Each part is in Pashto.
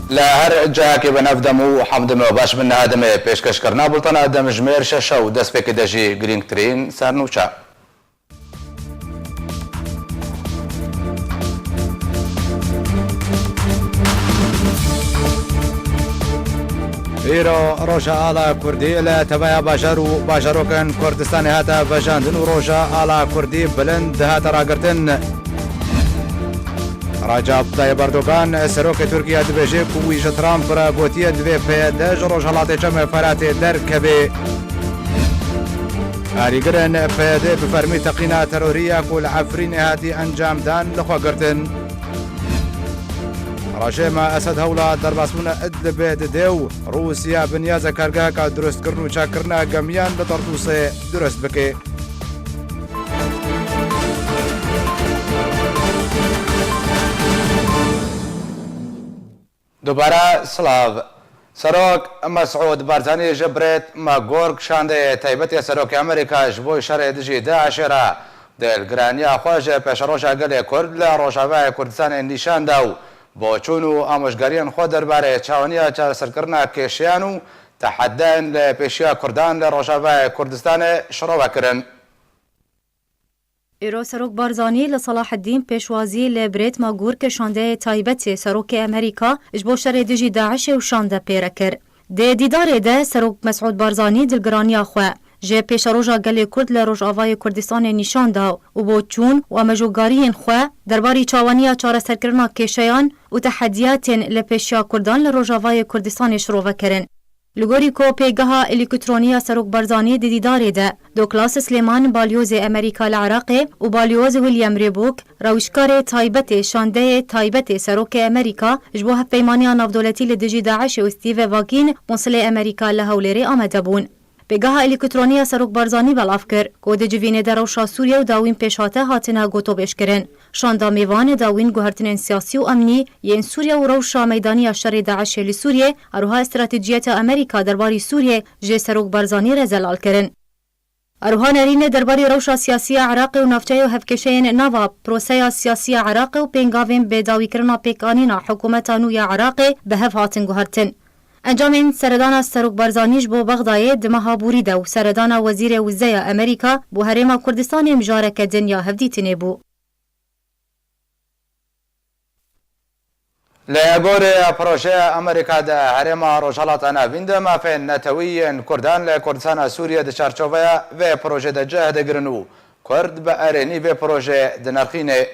لهر جاكي بنفدمو حمد باش من هادم پیشکش کرنا بولتنا دم جمير ششا و دست پک دجی گرینگ ترین سرنوچا ایرو روشا آلا کردی لتبایا باجروکن کردستان هاتا بجاندن و روشا آلا کردی بلند هاتا راگرتن رجب طيب اردوغان سروك تركيا دبيجي كويج ترامب را گوتیه دوی پیداج روجهلات جمع فرات درکبه آریگرن پیده بفرمی تقینا تروریا کل عفرین هاتی انجام دان لخوا گرتن رژیم اسد هولا در باسمون ادلبید دیو روسیا بنیاز کرگاه که درست کرن و چاکرنا گمیان لطرطوسه درست بکه دوباره سلاو سروک مسعود بارزانی جبرت ما گورگ شانده تایبتی سروک امریکا جبوی شر دجی داعش را دل گرانیا خواجه پیش روشا گل کرد لروشاوه کردستان نیشان داو با چونو آموشگاریان خود درباره چاونیا چار سرکرنا کشیانو تحدین لپیشیا کردان لروشاوه کردستان شروع کرن. ایرو سروک بارزانی لصلاح الدین پیشوازی لبریت ماگور که شانده تایبتی سروک امریکا اجبو شر دیجی داعش و شانده پیره کر. ده دیدار ده سروک مسعود بارزانی دلگرانی خواه. جه پیش روژا گل کرد لروژ آوای کردستان نشان دا و با چون و مجوگارین خواه درباری چاوانی چاره سرکرنا کشیان و تحدیات لپیشیا کردان لروژ آوای کردستان شروع کرن. لگوری کو پیگاه الکترونیا سروک بارزانی دیدار ده دوکلاس سلیمان بالیوز امریکا العراق و بالیوز ویلیام ریبوک روشکار تایبت شانده تایبت سروک امریکا جبوه پیمانی نافدولتی لدجی داعش و استیو واگین منصل امریکا لهولری آمده بون. پیگاه الکترونیا سروک بارزانی بلاف کر که ده جوین دروشا سوریه و داوین پیشاته هاتنه گوتو بش کرن. شانده میوان داوین گوهرتنین سیاسی و امنی یین سوریه و روشا میدانی شر داعش لسوریه اروها استراتیجیت امریکا درباری سوریه جه سروک بارزانی رزلال کرن. اروها نرین درباری روشا سیاسی عراق و نافچه و هفکشین نوا پروسه سیاسی عراق و پینگاوین به داوی کرنا پیکانینا حکومتانوی عراق به هف هاتن گوهرتن. انجام سردان سروک بارزانیش بو بغداد دمها بوریده و سردان وزیر وزیر امریکا بو هرم کردستان مجارک دنیا هفدیتنه بو. لأجور بروجه أمريكا ده هرم روجالات أنا بينده ما في نتوي كردان لكردستان سوريا ده شارشوفيا في بروجه ده جهد جرنو كرد بأرني في بروجه ده نرخينه.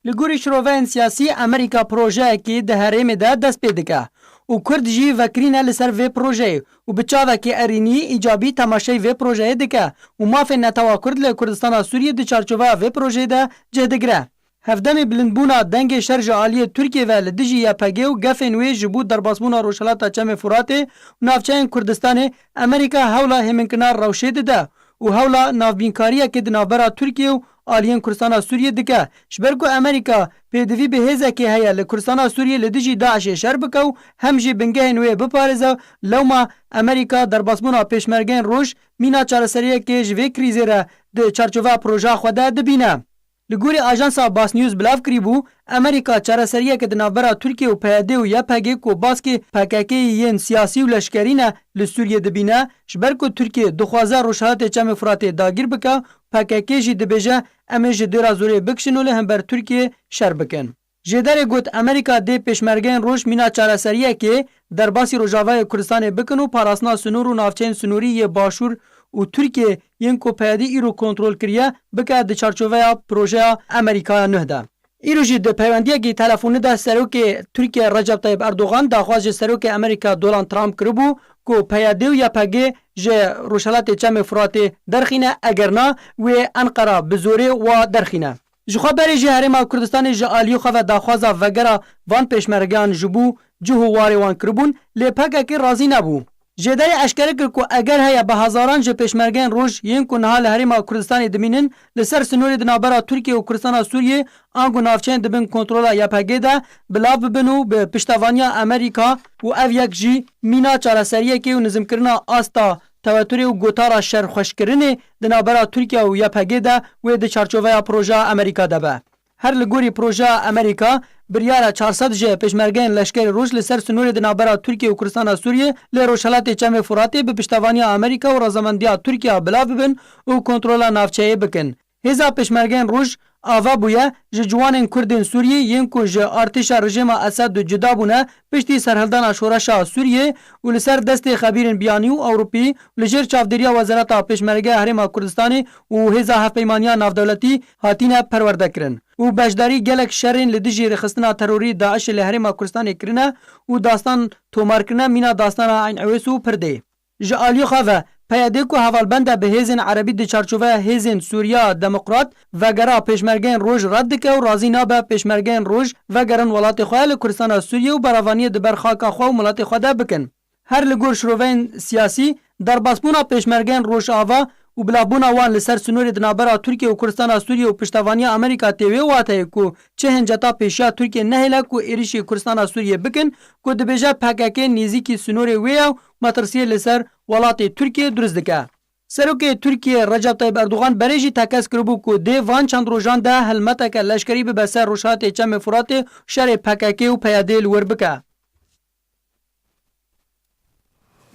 لگوری شروعین سیاسی امریکا پروژه کی ده هرم ده دست پیدکه و کرد جی وکرینه لسر وی پروژه و بچاوه که ارینی ایجابی تماشای وی پروژه دکه و مافی نتوا کرد لکردستان سوریه ده چارچوبه وی پروژه ده جهدگره. هفدمی بلندبونا دنگ شرج عالی ترکیه و لدجی یا پگه و گفن وی جبود در باسمونا روشلاتا چم فراته و نافچین کردستان امریکا حولا همینکنار روشید ده و حولا نافبینکاریه که دنابرا ترکیه و آلیان کردستان سوریه دکه شبرگو امریکا پیدوی به هزه که هیا لکردستان سوریه لدجی داعش شر بکو همجی بنگه نوی بپارزه لوما امریکا در باسمونا پیشمرگین روش مینا چارسریه که جوی کریزه را ده چارچوه پروژه خوده دبینه. لگوری آژانسا باس نیوز بلاف کریبو امریکا چارسریه که دنابرا ترکیه و پیاده و یا پگه کو باسکی پککی ین سیاسی و لشکرینه لسوریه دبینه شبرکو ترکیه دخوازه روشهات چم فراته داگیر بکه پککی جی دبیجه امی جدیرا زوری بکشنوله هم بر ترکیه شر بکن. جدر گوت امریکا ده پیشمرگین روش مینا چارسریه که در باسی روجاوه کردستان بکنو پاراسنا سنور و نافچین سنوری یه باشور و ترکیه ین کو پیادی ایرو کنترل کریه بکه ده چارچوه پروژه امریکا نهده. ایرو جی ده پیوندیه که تلفونه ده سروک ترکیه رجب طیب اردوغان داخواز سروک امریکا دولان ترامپ کربو کو پیاده و یا پگه جه روشلات چم فراته درخینه اگرنا و انقره بزوره و درخینه. جخوا بری جه هرما کردستان جه آلیو خواه داخوازا وگره وان پیشمرگان جبو جهو واری وان کربون لی پگه که رازی نبو. جداری اشکره کرد که اگر هیا به هزاران جه پیشمرگان روش ین که نها لحرما کردستان دمینن لسر سنوری دنابرا ترکیه و کردستان سوریه آنگو نافچین دبین کنترولا یا پگه ده بلاف ببنو به پشتوانیا امریکا و او یک جی مینا چارسریه که و نظم کرنا آستا تواتری و گوتارا شر خوش کرنه دنابرا ترکیه و یا پگه ده و ده چارچوه پروژه امریکا ده به. هر لگوری پروژه امریکا بریارا 400 جه پشمرگین لشکر روش لسر سنور دنابرا ترکیه و کردستان سوریه لروشالات چم فراتی به پشتوانی امریکا و رازمندیا ترکیه بلا ببن و کنترل نافچه بکن. هزا پشمرگین روش آوا بویا جوانین کردین سوریه ین کو ج ارتش رژیم اسد جدا بونه پشتی سرحدان شورش سوریه و لسر دست خبیرین بیانی و اروپی لجر چافدریا وزارت پشمرگه حرم کردستان و هزا هفپیمانیا نافدولتی هاتینه پرورده کرن و بشداری گلک شرین لدیجی رخصتنا تروری داعش لحرم کردستان کرنه و داستان تومار کرنه مینا داستان عین عویسو پرده جالی خواه پیاده کو حوالبند به هیزن عربی د چارچوبه هیزن سوریا دموکرات و گرا پشمرگین روج رد که و راضی نابه پشمرگین روج و گرن ولات خواه کردستان سوریه و براوانی د برخاک خواه و ملات خواه بکن. هر لگور شروعین سیاسی در باسمونا پشمرگین روش آوا و بلابونا وان لسر سنور دنابرا ترکیه و کردستان سوریه و پشتوانی امریکا تیوی واته کو چه هنجتا پیشا ترکیه نهلا کو ایریشی کردستان سوریه بکن کو دبیجا پاکاکه نیزیکی سنور ویاو مترسیه لسر ولات ترکیه درست دکه. سروک ترکیه رجب طیب اردوغان بریجی تکس کربو کو دی وان چند روزان ده هلمتک لشکری به بسر روشات چم فرات شر پاکاکه و پیاده لور بکه.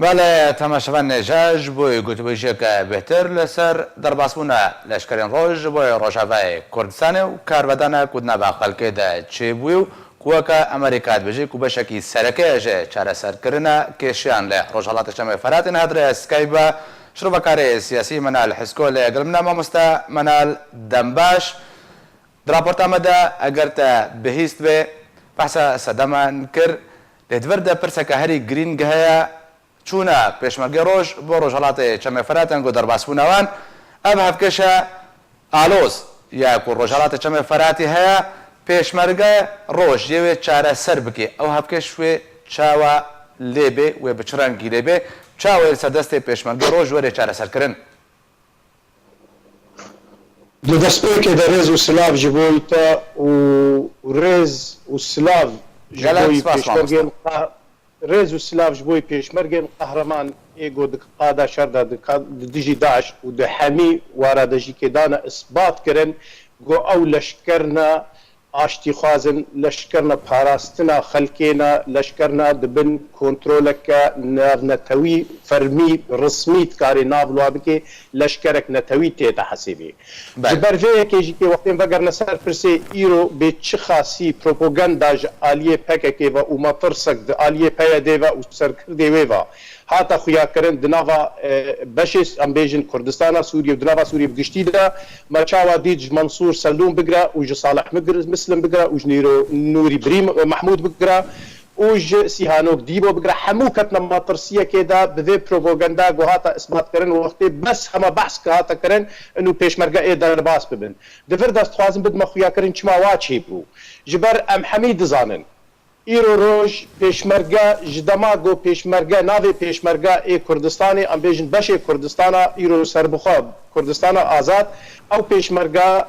بله تماشاوان نجاج بوی گوتبویجی که بهتر لسر در باسمونه لشکرین روژ بوی روشاوه کردستان و کاربدان کدنا با خلقه ده چی بویو کوه که امریکات بجی کو بشکی سرکه جه چاره سر کرنه کشیان له روشالات شمه فراتین هدره اسکایبا شروع کاری سیاسی منال حسکول قلمنا ما مستا منال دنباش دراپورت آمده اگر تا بهیست به بحثا صدامان کر لدورده پرسکه هری گرین گهیا چونه پشمرگی روش با روشالات چمه فراتن گو در باسپونوان اب هفکشه آلوز یا کو روشالات چمه فراتی هیا پشمرگی روش یه چاره سر بکی او هفکش و چاوا لیبه و بچرانگی لیبه چاوا سردست پشمرگی روش وره چاره سر کرن دەستپێکێ دەڕێز و سلااف ji بۆی تا و ڕێز و سلااف رێز و سلااف ji بۆی پێشمەرگێن قەهرەمان ئێگۆ قادا شەردا دژی داعش و دە هەمی وارادەژیکێدانە ئیسبات کردن گۆ ئەو لەشکەرنە ئاشتی خوازن لەشکەرنە پاراستنە خەلکێنە لەشکەرنە دبن کۆنترۆلەکە نەتەوی فەرمی ڕسمی کاری ناوڵوا بکێ لەشکەرێک نەتەوی تێتە حەسیبێ بەرڤەیەکێژی کێ وەختێن بەگەرنە سەر پرسێ ئیرۆ بێ چ خاسی پرۆپۆگەنداژ ئالیێ پەکێکێڤە و مەپرسەک ئالیێ پەیە دێڤە و سەرکردێ وێڤە هاتا خویاکردن دناوا بەشێ ئەم بێژن کوردستانە سووریە و دناوا سووریە بگشتیدا مەچاوا دیج منسوور سەلوم بگرە و ژ ساڵح مسلم بگرە و نوری بریم محمود بگرە وج سیهانۆک دیبۆ بگرە هەموو کەتنە ماترسیەکێدا بێ پرۆپۆگەندا گۆ هاتە ئیسباتکردن وەختێ بەس هەمە بەحس کە هاتەکردن و پێشمەرگە ئێ دەرباس ببن دەفر دەستخوازم بدمە خویاکردن چماوا چێ بوو ji ber em hemî dizanın îro roj pêşmerge ji dema got pêşmerge navê pêşmerge ê Kurdistanê em bêjin beşê Kurdistana îro serbixwe Kurdistana azad ew pêşmerge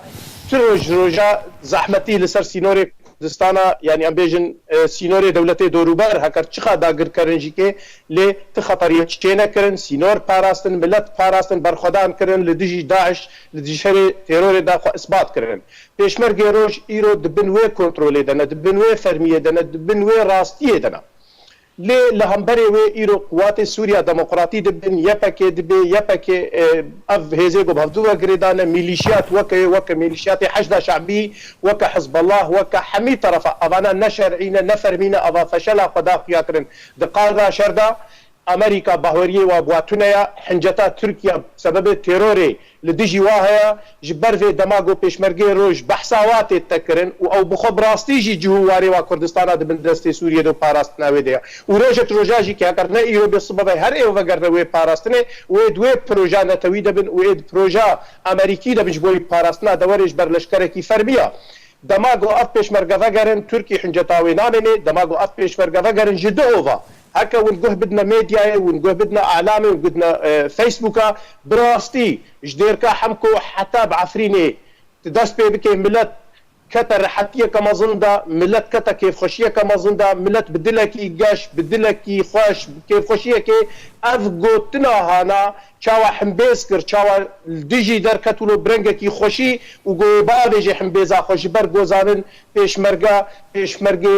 tu roj roja zehmetî li ser sînorê Kurdistana yani em bêjin sînorê dewletê dorûber heker çiqa dagirkirin jî kê lê ti xeteriyê çê nekirin sînor parastin millet parastin berxwedan kirin li dijî Daeş li dijî terorê da xwe isbat kirin pêşmergê roj îro dibin wê kontrolê de ne dibin wê fermiyê de ne dibin wê rastiyê de ne lê li hemberê wê îro quwatê Sûriya Demokratî dibin yepekê dibe yepekê ev hêzê got hevdû girêdane mîlîşiyat weke mîlîşiyatê Heşda Şeعبî weke Hizballah weke hemî terefa evane ne şerî ne fermîne eva feşela xwe da xuya kirin di qada şerda Amerika baweriyê wa bwatûneya hinceta Tirkiye sebebê terorê li dijî wa heye ji ber vê dema got pêşmergê roj behsa watê te kirin û ew bi xwe bi rastî jî cihûwarê wa Kurdistana dibin destê Sûriyê de parastina wê de ye û rojek roja jî ke heker ne îro bê sibavê her êw vegerne wê parastinê wê di wê proja netewî dibin û ê di proja Amerîkî dibin ji bo wê parastina dewerê ji ber leşkerekî fermiya dema got ev pêşmerge vegerin Tirkî hinceta wê namêne dema got ev pêşmerge vegerin ji di ova هكا ونقول بدنا ميديا ونقول بدنا اعلامي ونقول بدنا فيسبوكا براستي جديركا حمكو حتى بعفريني تدست بي بكي ملت کەتە ڕەحەتیەکە مەزندا ملت کەتە کێفخۆشیەکە مەزندا ملت بدلێکی گەشت بدلێکی خۆش کێفخۆشیەکێ ئەف گوتنا هانا چاوە حمبێز کرد چاوە دژی دەرکەتون و برنگێکی خۆشی و گۆبابێژێ حمبێزا خۆشی بەر گۆزانن پێشمەرگێ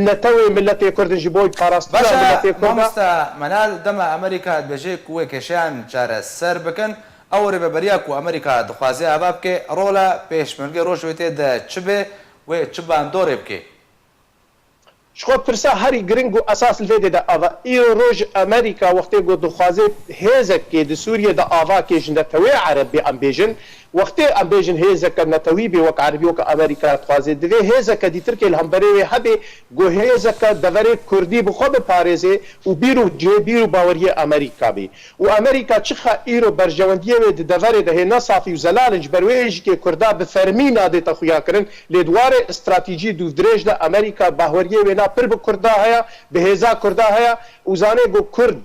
نەتەوەی ملەتێ کوردن ji بۆی پاراستنی ملەتێ کوردن مامۆستا مەنال دەمە ئەمریکا دەبێژێ کوێ کێشیان چارە سەر بکەن ئەو ڕێبەبەریە و ئەمریکا دخوازی ئاوا بکێ ڕۆلە پێشمەرگەی ڕۆژوێ تێدا چ بێ وێ چ باندۆڕێ بکێ شخۆ پرسا هەری گرنگ و ئەساس لێدێدا ئاوا ئیرۆ ڕۆژ ئەمریکا وەختێ گۆ دخوازێ هێزەکێ د سووریەدا ئاوا کێژنەتەوەی عەرەبی ئەمبێژن وەختێ ئەمبێژن هێزەکە نەتەوی بێ وەک عەربی وەک ئەمریکا دخوازێ دەوێ هێزەکە دیترکێ لە هەمبەرێوێ هەبێ گۆ هێزەکە دەڤەرێ کوردی بخۆ بپارێزێ و بیر و جێبیر و باوەریە ئەمریکا بێ و ئەمریکا چخە ئیرۆ بەرژەوەندیەوێ دەڤەرێ دەهێنا سافی و زەلالنج بەروێژکێ کوردا بفەرمی نادێتە خویاکردن لێ دوارێ استراتیجی دوو درێژدا ئەمریکا باوەریە وێنا پر بە کوردا هەیە بەهێزا کوردا هەیە و زانێ گۆ کورد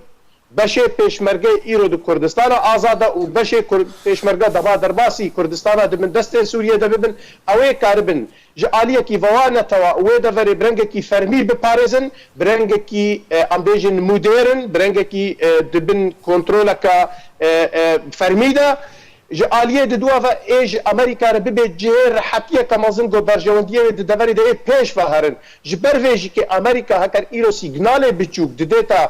بەشێ پێشمەرگەی ئیرۆ د کوردستانە ئازادە و بەشێ پێشمەرگە دەبا دەرباسی کوردستانە دەبن دەستێن سووریە دەبن ئەوەیە کاربن ji aliyekî vewanetwa wê deverê birengekî fermî biparêzin birengekî em bêjin modêrin birengekî dibin kontroleka fermî de ji aliyê di duava ê ji Amerîka re bibe cihê rehetiyeka mezin got berjewendiyê wê di deverê de ê pêş veherin ji ber vê jî kê Amerîka heker îro signalê biçûk didêta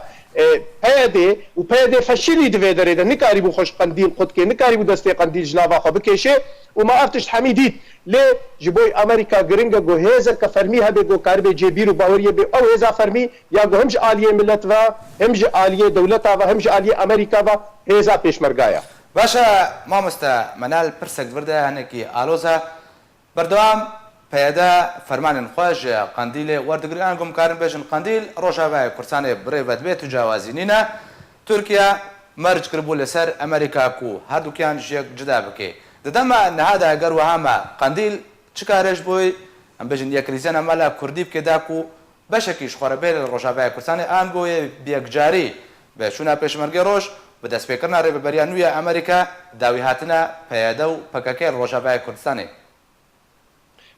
پێدێ و پێدێ فەشیلی divê derê de nikarî bû xweş qendîl qutke nikarî bû destê qendîl ji nava xwe bikêşe û ma ev tişt hemî dît lê ji bo Amerîka giring e got hêzeke fermî hebe got karibê cêbîr û baweriyê bê ew hêza fermî ya got hem ji aliyê millet ve hem ji aliyê dewleta ve hem ji aliyê Amerîka ve hêza pêşmergaya باشە مامۆستا مەنال پرسێک وردە هەنێکی ئالۆزە بەردەوام پەیەدا فەرمانên xwe ji qendîlê werdegiriyan gomkarin bêjin qendîl Rojavayê Kurdistanê birêvet bê tu cawazî nîne Tirkiye merc kiribû li ser Amerîka ku herdûkiyan ji yek cida bike di dema nihada eger wiha me qendîl çi karê ji boî em bêjin yekrizena mala Kurdî bike da ku beşekî ji xwerebê li Rojavayê Kurdistanê an goyê biyekcarî bi çûna pêşmergê roj bi destpêkirina rêveberiya nû ya Amerîka dawî hatina peyada û PKK li Rojavayê Kurdistanê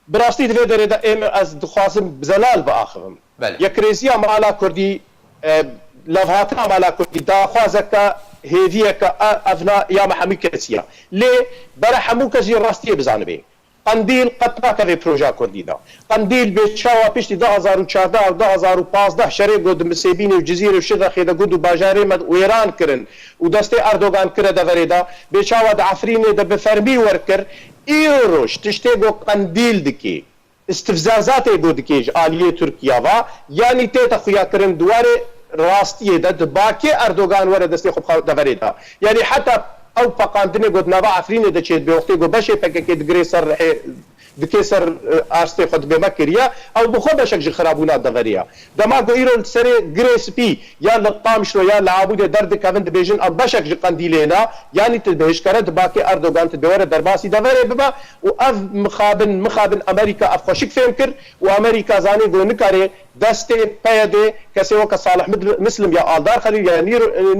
براستی divê derê de êm ez dixwazim zelal biaxivim yekrêziya mala Kurdî levhatina mala Kurdî daxwazeke hêviyeke evna ya me hemû kesiya lê bere hemû kes jî rastiyê bizanibê qendîl qet nakeve proja Kurdî da qendîl bê çawa piştî 2014 û 2015 şerê got di Misêbînê û Cizîrê û Şirexê de gund û bajarê me wêran kirin û destê Erdogan kire deverê da bê çawa di Efrînê de bi fermî werkir îro roj tiştê got qendîl dikê istifzazatê got dikê ji aliyê Tirkiya ve yanî têta xuyakirin duwarê rastiyê de di bakê Erdogan were destê xwe deverê da yanî heta ew peqandinê got nava Efrînê de çêt bê wextê got beşê PKK digirê ser rihê dikê ser arstê xwe dibê me kiriye ew bi xwe beşek ji xirabûna deveriya dema got îro li serê girê spî ya li Qamişlo ya li Abûdê derdikevin dibêjin ew beşek ji qendîlê ne yanî tu bihêşkere di bakê Erdogan tu were derbasî deverê bibe û ev mixabin Amerîka ev xweşik fêm kir û Amerîka zanî got nikarê destê peyedê kesê weke Salih Muslim ya Aldar Xelîl ya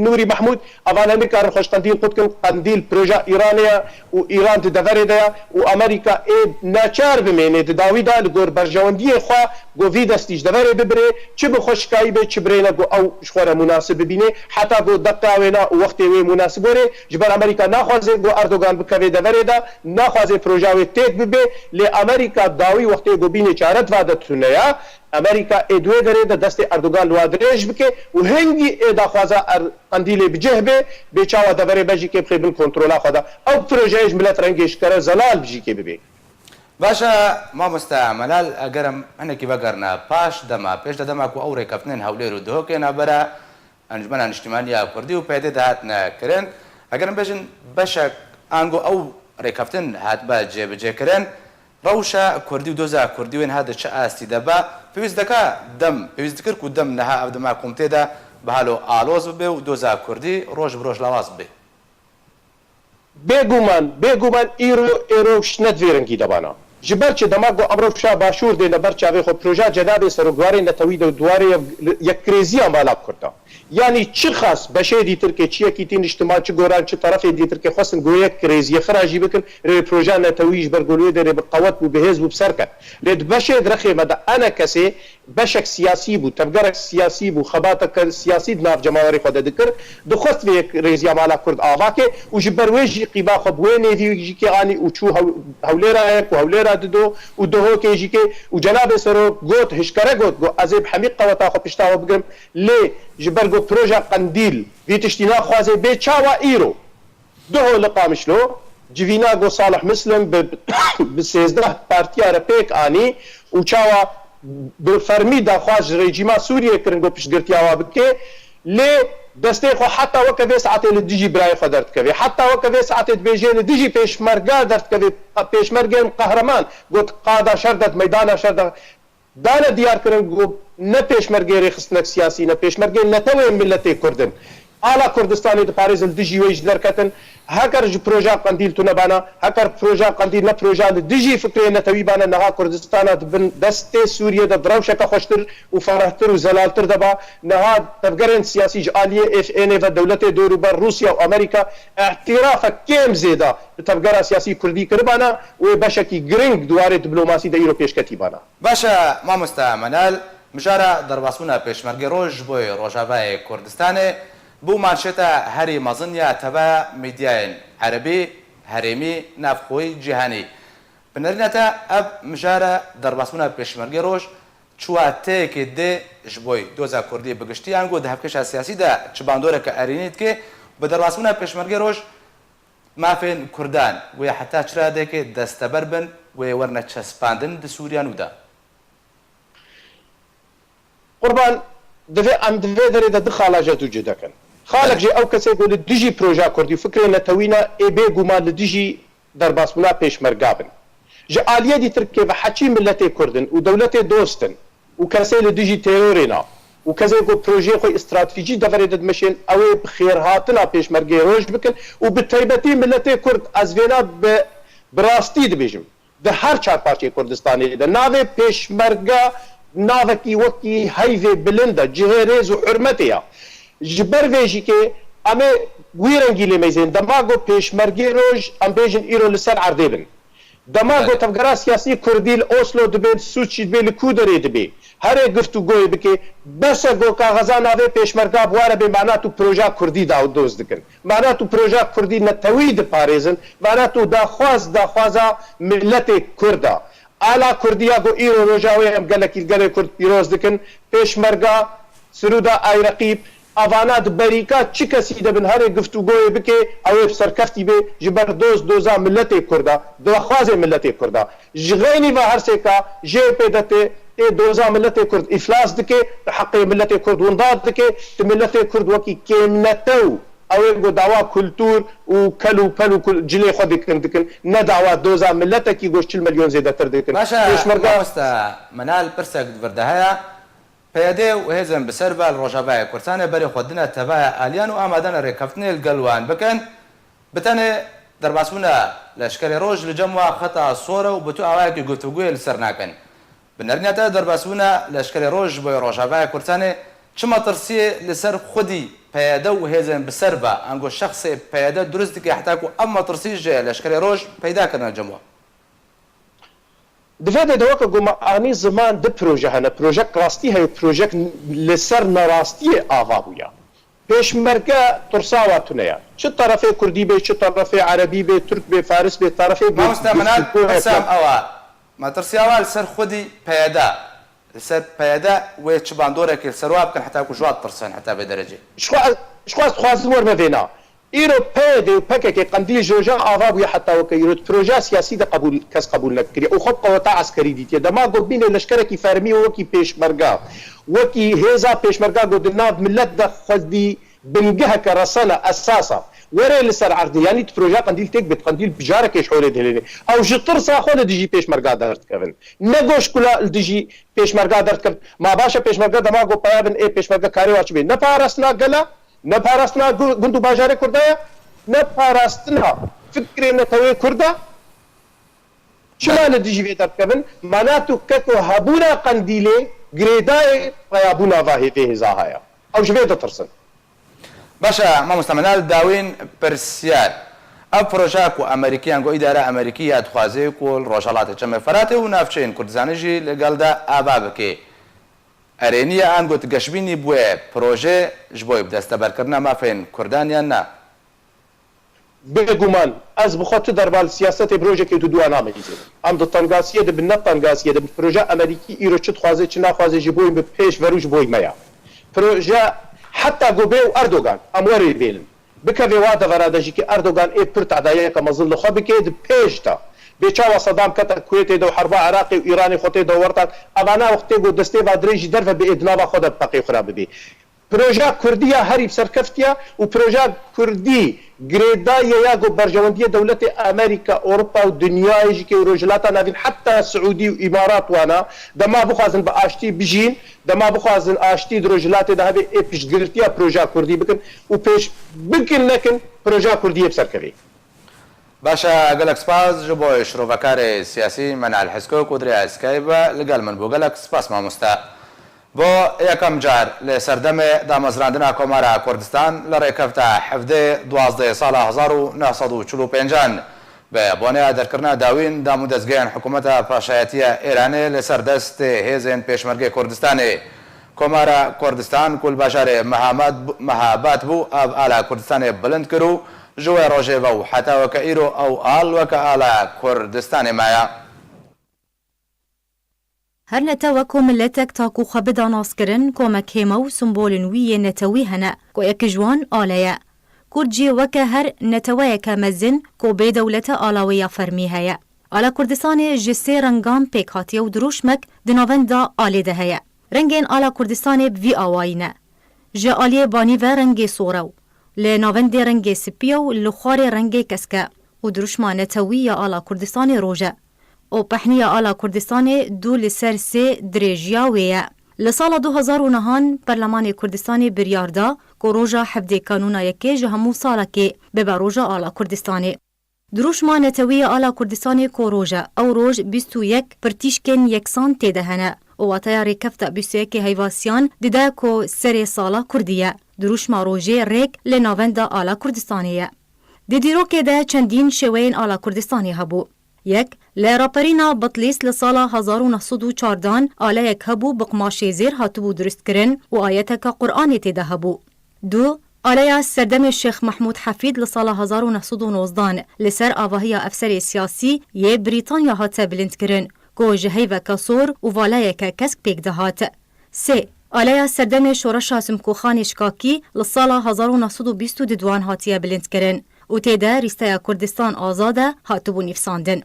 Nûrî Mehmûd evan nikarin xweş qendîl qutkin qendîl proja Îranê ye û Îran di deverê de ye û Amerîka ê neçar bimêne di dawî da li gor berjewendiyê xwe got vî destî ji deverê bibirê çi bi xweşikayî bê çi birêne got ew ji xwe re münasib bibîne heta got deqta wêna û wextê wê münasib were ji ber Amerîka naxwaze got Erdogan bikeve deverê de naxwaze proja wê têk bibe lê Amerîka dawî wextê got bînê çaret vade tune ya Amerîka ê duê derê de destê Erdogan li wa dirêj bike û hingî ê daxwaza qendîlê bicih bê bê çawa deverê be jî kê bixê bin kontrola xwe de ew projeyê ji millet rengê ji kere zelal bijî kê bibe باشە مامۆستا مەلال ئەگەرم هەنێکی بەگەڕنا پاش دەما پێش دەدەما و ئەو ڕێکەوتنên هەولێر و دهۆکێنە بەرە ئەنجمەنە نیشتیمانیە کوردی و پێدێ داهاتنەکردن ئەگەرم بێژن بەشێک ئانگۆ ئەو ڕێکەوتن هات بە جێبەجێکردن ڕەوشە کوردی و دۆزا کوردی وێن هاتە چه ئاستی دەبا پێویست دەکا دەم پێویست کرد و دەم نەها ئەو دەما کومتێدا بەهالۆ ئالۆز ببێ و دۆزا کوردی ڕۆژ بڕۆژ لاواز بێ بێگومان ئیرۆ شنە دوێ رەنگی دەبانە جبر چې دماغو امر شاه باشور دی لبر چاوي خو پروژه جناب سروګواري نتوي د دواره یک کریزی مالا کرده یعنی چی خاص بشه دیتر که چیه کی تین اجتماع چه گوران چه طرف دیتر که خاصن گویا کریزی خراجی بکن ری پروژه نتویج برگولوی در بقوت و بهز و بسر کن لید بشه درخی مده انا کسی بشک سیاسی بو تبگرک سیاسی بو خباتک سیاسی ناف جماوری خود دکر دخست وی کریزی مالا کرد آواکه و جبرویجی قیبا خب وینه دیویجی که آنی و چو هولیرا ایک و هولیرا دو و دهو که جی که و جناب سرو گوت هشکره گوت ازیب حمیق قوتا خو پشتاو بگم لی جبرگو پروژه قندیل وی تشتینا خوازه به چاوا ایرو دهو لقامشلو جوینا گو صالح مسلم به 13 پارتیا رپیک آنی و چاوا بفرمی دا خواج رژیما سوریه کرنگو پشتگرتیاوا بکه لی دسته خو حتی وکوی ساعتی لدیجی برای خود درد کوی حتی وکوی ساعتی بیجی لدیجی پیشمرگا درد کوی پیشمرگا قهرمان گوت قادا شردت میدان شردت دانه دیار کرنگو نه پیشمرگی خستنک سیاسی نه پیشمرگی نتوی ملت کردن آلا کردستانی ده پاریز لدیجی ویج درکتن هکر جو پروژه قندیل تو نبانا هکر پروژه قندیل نه پروژه لدیجی فکری نتوی بانا نها کردستان دبن دست سوریه ده دروشک خوشتر و فرحتر و زلالتر دبا نها تفگرن سیاسی جالیه اف این و دولت دوروبر روسیا و امریکا اعتراف کم زیده تفگر سیاسی کردی کربانا و بشکی گرنگ دواره دیپلماسی ده ایرو پیشکتی بانا باشا مامۆستا منال مژارە دەرباسبوونە پێشمەرگەی ڕۆژ بۆی ڕۆژاوای کوردستانê بوو مانشێتە هەری مەزن یا تەبە میدیایên عەرەبی هەرێمی نافخۆی جیهانی بنەرینەتە ئەم مژارە دەرباسبوونە پێشمەرگەی ڕۆژ چوارتەیەکی دێ ji بۆی دۆزا کوردی بگشتیان گۆ دەهەفکێشا سیاسیدا چ باندۆرێکە ئەرینیت کێ بە دەرباسبوونە پێشمەرگەی ڕۆژ مافên کوردان وێ حتا چرا دێکێ دەستەبەر بن وێ وەرنە چەسپاندن di سووریا نودا قربان دفع ام دفع داره ده خالاجه تو جدا کن خالق جي او کسی گوله دیجی پروژه کردی فکر نتوینا ای بی گومان دیجی در باسمونا پیشمرگابن جه آلیه دی ترکیه و حچی ملت کردن و دولت دوستن و کسی لدیجی تیرورینا و کسی گو پروژه خوی استراتیجی دفره دمشین اوی بخیرهاتنا پیشمرگی روش بکن و بطیبتی ملت کرد از وینا براستی دبیجم ده هر چار پارچه کردستانی ده ناوه پیشمرگا ناوکی وکی هایوی بلنده جهریز و حرمتیا جبر ویجی که امه گویرنگی لیمیزین دماغو پیشمرگی روش ام بیجن ایرو لسر عرده بن دماغو تفگرا سیاسی کردیل اوسلو دبین سوچی دبی لکودری دبی هر گفتو گوی بکی بس گو کاغذا ناوی پیشمرگا بواره به معنا تو پروژه کردی دا دوز دکن معنا تو پروژه کردی نتوید پاریزن معنا تو داخوازا ملت کرده آلا کردیا گو ایرو روژاوی هم گلکی کرد پیروز دکن پیشمرگا سرودا ای رقیب اوانات بریکا چی کسی دبن هر گفتگوی بکه او سرکفتی به جبر دوزا ملت کرده دواخواز ملت کرده جغینی و هر سکا جی پیدته ای دوزا ملت کرد افلاس دکه حق ملت کرد ونداد دکه ملت کرد وکی کمنتو او گو دعوا کلتور و کلو پلو جلی خود دکن نه دعوا دوزا ملت کی گوش 40 میلیون زیاده تر دکن باشا مامۆستا منال پرسێک بردەهەیە پێدێ و هێزن بەسەر بە ڕۆژاوای کوردستانê بەری خۆدنە تەبایە ئالیان و ئامادەنە ڕێکەوتنێ گەلوان بکەن بتەنێ دەرباسبوونە لەشکری ڕۆژ لە جەموا خەتا سۆرە و بە تو ئاوایەکی گفتوگوێ لەسەر ناکەن بنەرنێتە دەرباسبوونە لەشکری ڕۆژ بۆی ڕۆژاوای کوردستانê چ مەترسیە لەسەر خودی پەیادە و هێزن بەسەر بە ئەنگۆ شەخصێ پەیادە دروست دکە حتاکو ئەم مەترسیژێ لەشکری ڕۆژ پەیداکردنە جەموا دفعه دوکه گم آنی زمان ده پروژه هنه پروژه راستی هی پروژه لسر نراستی آوا بویا پیشمرگه ترساواتونه یا چه طرف کردی به چه طرف عربی به ترک به فارس به طرف مامۆستا منال قسم ئەوە مەترسیاوە لەسەر خودی پەیادە لەسەر پەیادە وێ چ باندۆرێکی لەسەروا بکەن حتاکو ژوات ترسن حتا بێ دەرەجێ شخواست خوازم وەرمەڤێنا ایرو پیده و پکه که قندیل جوجان آوا بوی حتی وکه ایرو پروژه سیاسی ده کس قبول نکری او خب قوتا عسکری دیتیه دما گو بینه لشکره کی فرمی و وکی پیشمرگا وکی هیزا پیشمرگا گو دناب ملت ده خودی بنگه که رسانه اساسا وره لسر عرضی یعنی پروژه قندیل تک بیت قندیل بجاره کش حوله دهلینه او جتر ساخونه دیجی پیشمرگا درد کردن نگوش کلا دیجی پیشمرگا درد کرد ما باشه پیشمرگا دما گو پیابن ای پیشمرگا کاری واچ بی نپارسنا گلا نه پاراستنا گندو باجاره کرده نه پاراستنا فکر نتوی کرده شمال دجي بيتر كبن معناته ككو هابونا قنديله جريداي فيابونا ظاهره زاهايا او جبيت ترسن باشا ما مستمنال داوين برسيال اف بروژه کو امریکیان گو اداره امریکیه دخوازی کول روشالات چمه فراته و نافچین کردستانی جی لگل دا آباب که ارینی آن گو تگشبینی بوی پروژه جبوی بدست برکرنا ما فین کردانیا نه بگومان از بخاط دربال سیاست پروژه که تو دو نامه ایزه ام دو تنگاسیه ده بنت تنگاسیه ده پروژه امریکی ایرو چه دخوازی چه نخوازی جبوی به پیش وروش بوی میا پروژه حتى قوبي واردوغان اموري بيلن بكفي وادا فرادجي كي اردوغان اي برت عدايه كمظل خو بكيد بيجتا بيچاوا صدام كتا كويتي دو حرب عراقي وايراني خوتي دو ورطان ابانا وقتي قو دستي بادريج درف بادنابا خود بقي خراب بي بروجا كرديه هري بسركفتيا وبروجا كردي جريدا ياغو برجونديه دولة امريكا اوروبا والدنيا يجي كي رجلاتا نافين حتى السعودي وامارات وانا دما بخوازن باشتي بجين دما بخوازن اشتي درجلاتي ده بي بيش جرتيا بروجا كردي بكن وبيش بكن لكن بروجا كرديه بسركفي باشا قالك سباس جبوي شروفكاري سياسي منع الحسكوك ودري سكايبا لقال من بو قالك سباس ما مستا بو یکم جار لسردم دامزراندنا کمارا کردستان لریکفتا حفظه 12 سال 1945 به بونه درکرنا داوین دامو دزگین حکومت پاشایتی ایرانی لسردست هیزن پیشمرگی کردستانی کمارا کردستان کل بشار مهابات بو اب آلا کردستان بلند کرو جوه روژه و حتی وکا ایرو او آل وکا آلا کردستان مایا هر نتوکو ملتک تاکو خبدا ناسکرن کومک هیما و سمبولن وی نتوی هنه کو یک جوان آلیا کردجی وکه هر نتوی که مزن کو به دولت آلاویا فرمی هیا آلا کردستان جسی رنگان پیک هاتیه و دروشمک دناوند دا آلی ده هیا رنگین آلا کردستان بوی آواینه جه آلی بانی و رنگ سورو لناوند رنگ سپیو لخوار رنگ کسکه و دروشما نتوی یا آلا کردستان روژه او پحنیه آلا کردستان دو لسر سه درجیا ویه. لسال 2009 پرلمان کردستان بریاردا که روژا حفظ کانون یکی جهمو ساله که به روژا آلا کردستانی. دروش ما نتوی آلا کردستان که روژا او روژ 21 پرتیشکن یکسان تیده هنه. او واتای ریکفت 21 حیواسیان دیده که سر سالا کردیه. دروش ما روژه ریک لناوند آلا کردستانیه. دیدیرو که ده چندین شوین آلا کردستانی هبو. یک لراپرینا بطلیس لسالا 1914 آله یک هبو بقماش زیر هاتبو درست کرن و آیتک قرآن تیده هبو. دو آله سردم شیخ محمود حفید لسالا 1919 لسر آواهی افسر سیاسی یه بریتانیا هاته بلند کرن که جهی و کسور و واله یک کسک پیک دهات. سه آله سردم شورش سمکوخان شکاکی لسالا 1922 هاتیه بلند کرن و تیده ریسته کردستان آزاده هاتبو نفساندن.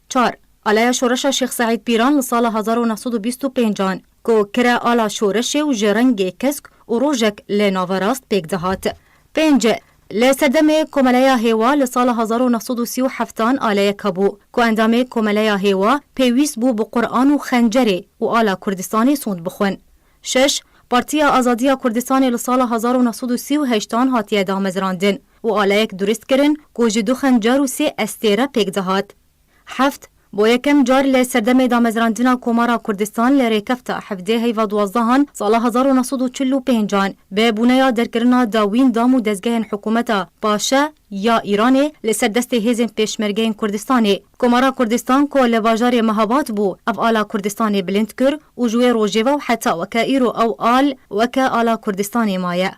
4. آلای شورش شیخ سعید پیران لسال 1925 که کره آلا شورش و جرنگ کسک و روژک لناوراست پیک دهات. 5. لسردم کمالیا هیوا لسال 1937 آلای کبو که اندام کمالیا هیوا پیویس بو بقرآن و خنجری و آلا کردستانی سوند بخون. 6. پارتی آزادی کردستان لسال 1938 هاتیه دامزراندن و آلایک درست کرن که جدو خنجر و 3 استیره پیک دهات. 7. با یکم جار لسردم دامزراندنا کمارا کردستان لریکفت حفظه هیوا 12 سال 1945 به بونیا درکرنا داوین دامو دزگهن حکومتا باشه یا ایرانی لسردست هیزن پیشمرگین کردستانی کمارا کردستان که لواجار مهابات بو اف آلا کردستانی بلند کر و جوی روژه و حتی وکا ایرو او آل وکا آلا کردستانی مایه.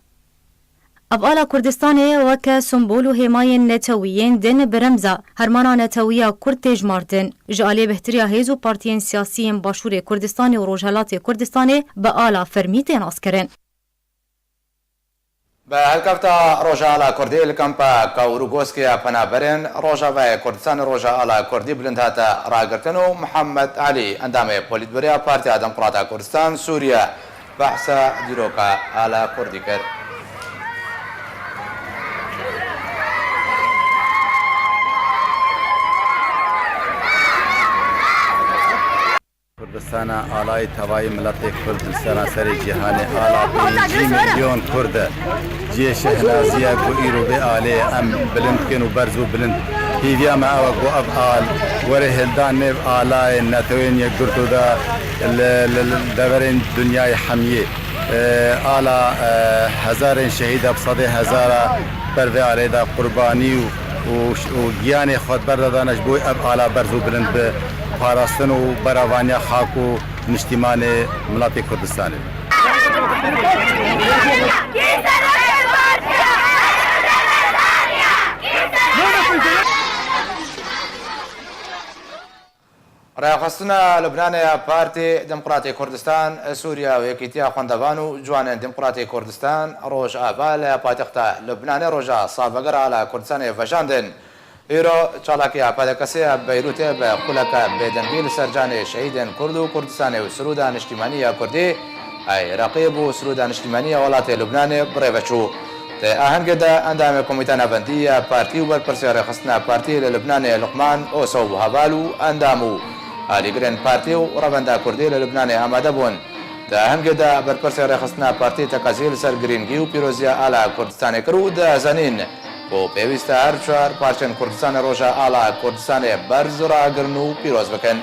افعال کردستان وک سمبول و حمای نتویین دن برمزا هرمانا نتویا کرد تجماردن جالی بهتریا هیزو پارتیین سیاسیین باشور کردستان و روجهلات کردستان به آلا فرمیت ناس کرن. به هلکفتا روژا آلا کردی الکمپا کاوروگوسکی پنابرین روژا و کردستان روژا آلا کردی بلند هاتا راگرتن و محمد علی اندام پولیتبریا پارتی دموکراتا کردستان سوریا بحث دیروکا آلا کردی کرد. کردستان آلای توای ملت کرد سراسر جهان آلا 5 میلیون کرد جی شهنازیه کو ایرو به آله ام بلند کن و برزو بلند هيفيا ما أوقو أبقال وره هلدان نيف آلاء نتوين يقرتو دا دبرين دنياي حمية آلا هزار شهيدة بصدي هزار برفي علي دا قرباني وگیانی خود بردادانش بوی اب آلا برزو بلند پاراستن و براوانیا خاک و نشتیمان ملت کردستان. ڕێخستنە لەبنانەیە پارتی دموکراتی کوردستان سووریا و یەکیتیا خوێندەوان و جوانێن دموکراتی کوردستان ڕۆژ ئاوا لە پایتەختە لەبنانێ ڕۆژە ساڤەگەرا لە کوردستانی ڤەژاندن ئێرۆ چالاکیە پادەکەسەیە بەیروتێ بە خولەکە بێدەنگی لەسەرجانێ شەهیدên کورد و کوردستانی و سرودا نیشتیمانیە کوردی عێراقی بوو سرودا نیشتیمانیە وڵاتی لوبنانێ بڕێوەچوو لە ئاهەنگێدا ئەندامی کۆمیتە ناوەندیە پارتی و بەرپرسی ڕێخستنە پارتی لە لوبنانێ لوقمان ئۆسە و هەڤال و ئەندام و ئالیگرێن پارتی و ڕەبەندا کوردی لە لوبنانێ ئامادە بوون لە ئاهەنگێدا بەرپرسی ڕێخستنە پارتی تەقەزیل لەسەر گرنگی و پیرۆزیە ئالا کوردستانی کرد و دەزانین بۆ پێویستە هەر چوار پارچەن کوردستانی ڕۆژە ئالا کوردستانێ بەرز ڕاگرن و پیرۆز بکەن.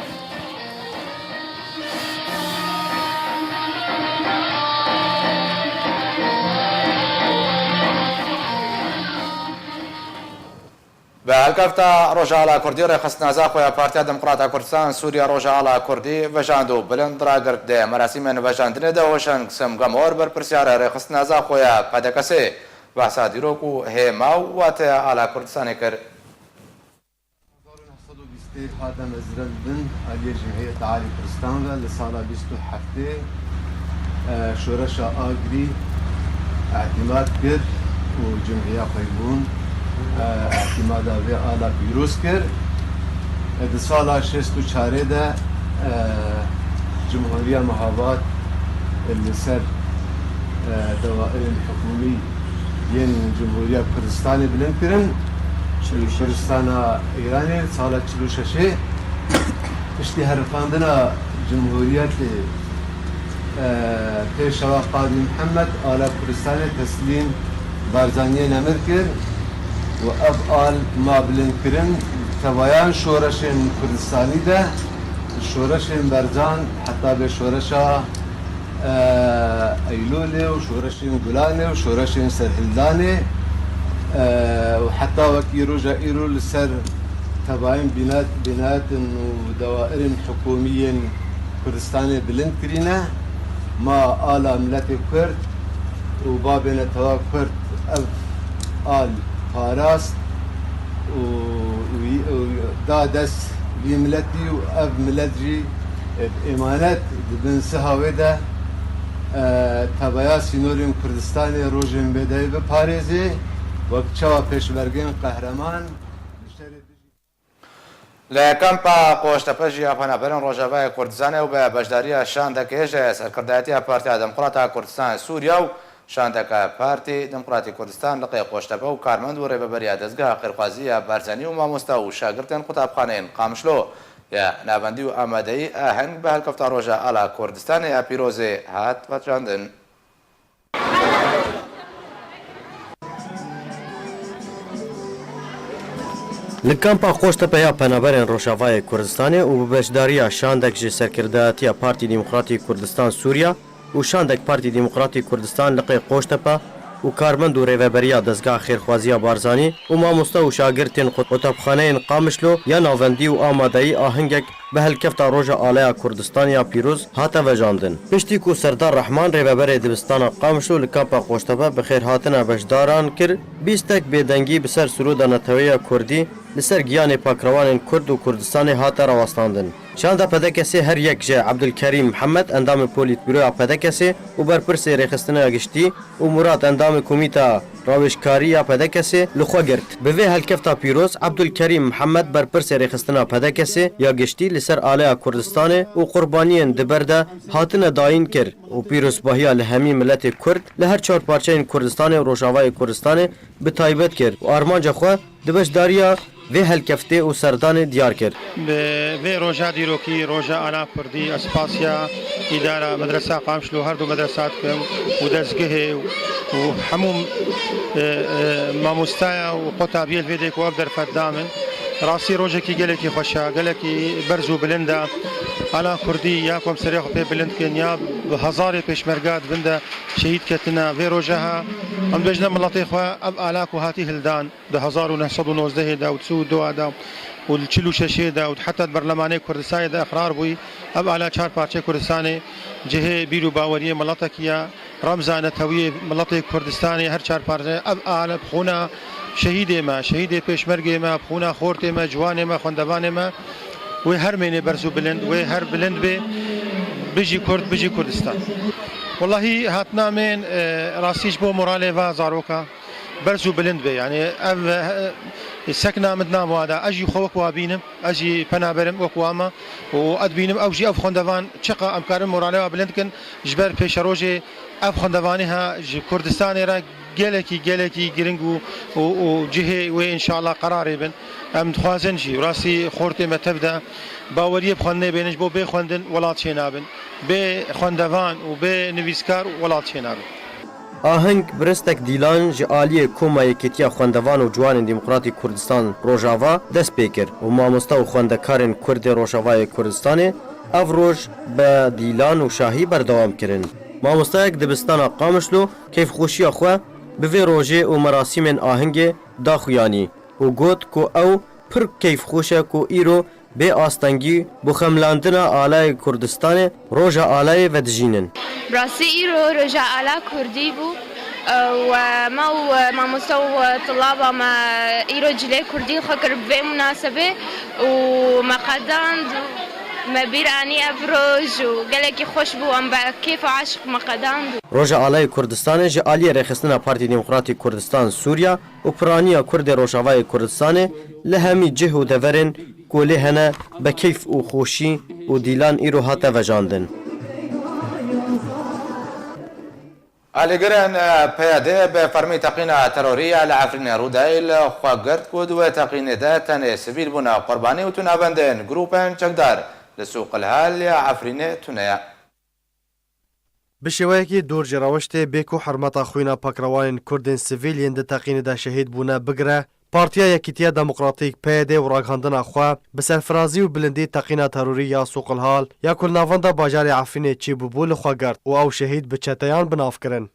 بە هەلکەفتە ڕۆژاڵا کوردی ڕێخستنازا خۆیان پارتیا دموکراتە کوردستان سووریا ڕۆژاڵا کوردی ڤەژاند و بلند ڕاگرت دێ مەراسیمێن ڤەژاندنێدا هۆشەنگ سمگەمۆر بەرپرسیارە ڕێخستنازا خۆیان پەدەکەسێ بەسا دیرۆک و هێما و واتەیە ئالا کوردستانی کرد. هذا مزرعة بن علي جمعية عالي كردستان لسالة 27 شورشة آگری اعتماد کرد و جمعية قيبون اعتماد اوی آلا پیروز کرد. در سال 64 ده جمهوریه مهابات لسر دوائر الحكومي ين جمهوریه کردستان بلند کرن کردستان ایرانی سال 46 اشتی هرفاندنا جمهوریت پیشوا قاضی محمد آلا کردستان تسلیم بارزانیه نمر کرد و اب آل ما بلند کرن توایان شورشن کردستانی ده شورشن برزان حتی به شورشا ایلوله و شورشن گلانه و شورشن سرهلدانه و حتی وکی روژا ایرو لسر تباين بنات ودوائر حكومية كردستان بلند كرينا ما آل ملت كرد وبابنا توا كرد أف آل فاراست ودادس بملتي وأف ملتجي بإمانات بن سهاويدا تبايا سينوريم كردستاني روجين بداي بباريزي وقت شوا پیشبرگین قهرمان لە کەمپا قۆشتەپەژی ئاپەنابەرن ڕۆژاوای کوردستانە و بە بەشداریە شاندەکێژە سەرکردایەتیە پارتیا دموکراتە کوردستان سووریا و شاندەکە پارتی دموکراتی کوردستان لەقێ قۆشتەپە و کارمەند و ڕێبەبەریە دەستگا قیرخوازیە بارزانی و مامۆستا و شاگردێن قوتابخانەیەن قامشلۆ یا ناوەندی و ئامادەیی ئاهەنگ بە هەلکەفتە ڕۆژە ئالا کوردستانە یا پیرۆزێ هات بەچاندن. لکامپا قۆشتەپە یا پەنابەرên ڕۆژاوای کوردستانê û bi beşdariya şandek ji serkirdayetiya Partî Demokratîk Kurdistan Sûriya û şandek Partî Demokratîk Kurdistan liqê Qoştepe û karmend û rêveberiya dezgah xêrxwaziya Barzanî û mamosta û şagirtên qutapxaneyên Qamişlo ya navendî û amadeyî ahingek bi helkefta Roja Alaya Kurdistan ya pîroz hate vejandin. Piştî ku Serdar Rehman rêveberê dibistana Qamişlo li kampa Qoştepe bi xêrhatina beşdaran kir, bîstek bêdengî bi ser Sûroda Netewêya Kurdî li ser giyanê pakrawanên Kurd û Kurdistanê hate rawastandin. Şanda pedekesê her yek ji Abdulkerîm Mihemed endamê Polîtbîroya pedekesê û berpirsê rêxistina giştî û Murat endamê komîta rawêjkariya pedekesê li xwe girt. Bi vê helkefta pîroz Abdulkerîm Mihemed berpirsê rêxistina pedekesê ya giştî li ser Alaya Kurdistanê û qurbaniyên di ber de hatine dayîn kir û pîrozbahiya li hemî milletê Kurd li her çar parçeyên Kurdistanê û Rojavayê Kurdistanê bi taybet kir û armanca xwe di beşdariya vê helkeftê û serdanê diyar kir. Vê roja dîrokî roja Ala Kurdî espasiya îdara medresa Qamişlo her du medresat kim û dezgehê û hemû mamostaya û qotabiyê vê dê ku ev derfet damin راسي روجكي قالكي خوشا قالكي برزو بلندا على كردي ياكم سريخ في بلند كينيا بهزاري بيشمرقات بندا شهيد كتنا في روجها ام بجنا ملطي خوا اب الاكو هاتي هلدان ده 1919 دا وتسود دو دا والتشلو شاشي دا وحتى البرلماني كردستاني دا اقرار بوي اب على چار پارچه كردستاني جهه بيرو باوريه ملطكيا رمزانه توي ملطي كردستاني هر چار پارچه اب على بخونا شهيد پێشمەرگێ مە بخونا خۆرتێ مە جوانێ مە خوندەوانێ مە وێ هەر مێنێ بەرز و بلند وێ هەر بلند بێ بژی کورد بژی کوردستان واللهی هاتنامێن ڕاستیش بۆ مۆرالێڤا زارۆکە بەرز و بلند بێ یعنی ئەv سەکنا من ناموادا ئەژی خۆ وەکوا بینم ئەژی پەنابەرم وەکوامە و ئەدبینم ئەوژی ئەو خوندەوان چقا ئەمکارن مۆرالێڤا بلندکن ji ber پێشە ڕۆژێ ئەv خوندەوانی هە ji کوردستانێرە gelekî giring û cihê wê inşallah qerarê bin em dixwazin jî rastî xortê me tev de baweriyê xwendinê bêne ji bo bê xwendin welat çênabin bê xwendevan û bê nivîskar welat çênabin. Aheng biristek dîlan ji aliyê Koma Yekîtiya Xwendevan û Ciwanên Demokratîk Kurdistan Rojava dest pê kir û mamosta û xwendekarên Kurdê Rojavayê Kurdistanê ev roj be dîlan û şahî berdewam kirin. Mamostayek dibistana Qamişlo keyfxweşiya xwe bi vê rojê û merasîmên ahengê daxuyanî û got ku ew pir keyfxweş e ku îro bê astengî bi xemlandina alayê Kurdistanê roja alayê vedijînin. براسي إيرو رجع على كردي بو وما ماموستا وطلابة ما إيرو جلي كردي خكر بفي مناسبة وما قداند ما بيراني أبروج وقالك خوش بو أم كيف عاشق ما قداند Roja alayê Kurdistanê ji aliyê rêxistina Partî Demokratîk Kurdistan Sûriya û piraniya Kurdê Rojavayê Kurdistanê li hemî cih û deverên ku lê hene bi keyf û xweşî û dîlan îro hate vejandin. الجرن بيادة بفرمي تقينا ترورية لعفرين رودايل خواجرت كود وتقين داتن سبيل بنا قرباني وتنا بندن جروبين چقدار لسوق الهال عفرين تنايا bi şêweyekî dor ji rawiştê bê ku hermeta xwîna pakrewanên Kurdên sivîliyên di teqînê de şehîd bûne bigire, Partiya Yekîtiya Demokratîk PYD û ragihandina xwe bi serfirazî û bilindî teqîna terorî ya Soqilhal ya Kulnavanda bajarê Efrînê çêbûbû li xwe girt û ew şehîd bi çeteyan binav kirin.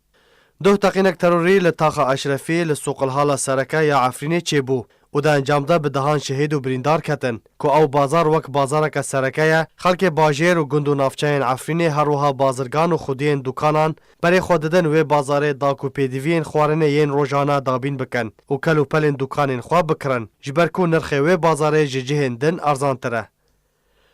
Duh teqînek terorî li taxa Eşrefî li Soqilhala sereke ya Efrînê çêbû û di encamda bi dihan şehîd û birîndar ketin ku ew bazar wek bazareke sereke ye, xelkê bajêr û gund û navçeyên Efrînê her wiha bazirgan û xwediyên dukanan berê xwe didin wê bazarê dak û pêdiviyên xwarinê yên rojana dabîn bikin û kel û pelên dukanên xwe bikirin ji ber ku nirxê wê bazarê ji cihên din erzantir e.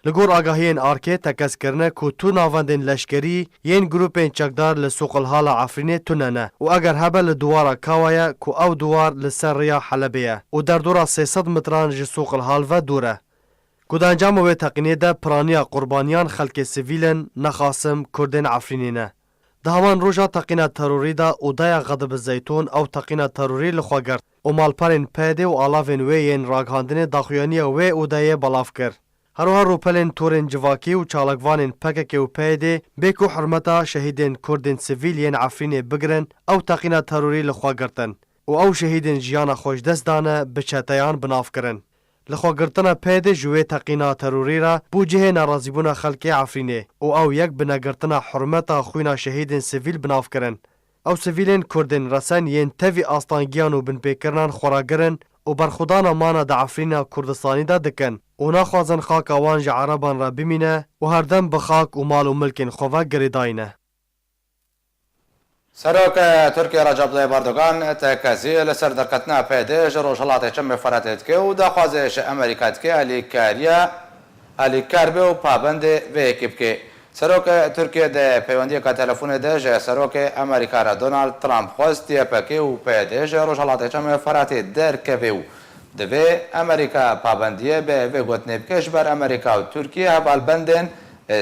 Li gor agahiyên arkê tekeskirine ku tu navendên leşkerî yên grupên çekdar li Soqilhala Efrînê tune ne û eger hebe li duwara Kawa ye ku ew duwar li ser rêya Helebê ye û derdora 300 metran ji Soqilhal ve dûr e. Ku di encama wê teqînê de piraniya qurbaniyan xelkê sivîlin nexasim Kurdên Efrînê ne. Di heman roja teqîna terorî de odaya Xedib Zeytûn ew teqîna terorî li xwe girt û malperên PYD û alavên wê yên ragihandinê daxuyaniya wê odayê belav kir. Heroha ropelên torên civakî û çalakvanên PKK û PYD bê ku hirmeta şehîdên Kurdên sivîl yên Efrînê bigirin ew teqîna terorî li xwe girtin û ew şehîdên jiyana xwe ji dest dane bi çeteyan binav kirin. Li xwe girtina PYD ji wê teqîna terorî re bû cihê nerazîbûna xelkê Efrînê û ew yek bi negirtina hurmeta xwîna şehîdên sivîl binav kirin. Ew sivîlên Kurdên resen yên tevî astangiyan û binpêkirinan xwaragirin û berxwedana mana di Efrîna Kurdistanî de dikin û naxwazin xaka wan ji Ereban re bimîne û herdem bi xak û mal û milkên xwe ve girêdayîne. سەرۆک تورکیا ڕەجەب طەیب ئەردۆغان تەکەزی لەسەر دەرکەتنا پێدێ ji ڕۆژهەڵاتی چەم بێفەرەتێ دکێ و داخوازێ ji ئەمریکا دکێ ئەلیکار بێ و پابندێ vêyekî bikê. Serokê Tirkiye de peywendiyeka telefonê de ji Serokê Amerîka re Donald Trump xwestiye pekê û PYD ji Rojhilatê Çemê Feratê derkeve û divê Amerîka pabendiyê bê vê gotinê bike ji ber Amerîka û Tirkiye hevalbendên